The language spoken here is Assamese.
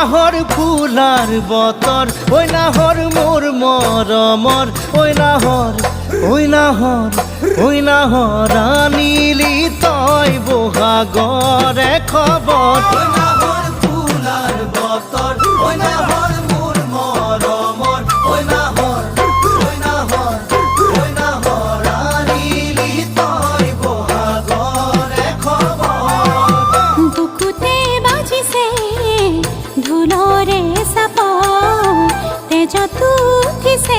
নাহর ফুলার বতর ওই নাহর মোর মরমর ওই নাহর ওই নাহর ওই নাহর আনিলি তই বহাগরে খবর ওই নাহর ফুলার বতর ওই নাহর মোর মরমর ওই নাহর ওই নাহর ওই নাহর আনিলি তই বহাগরে খবর বুকুতে বাজিছে ঢোলৰে চাপ তেজতো উঠিছে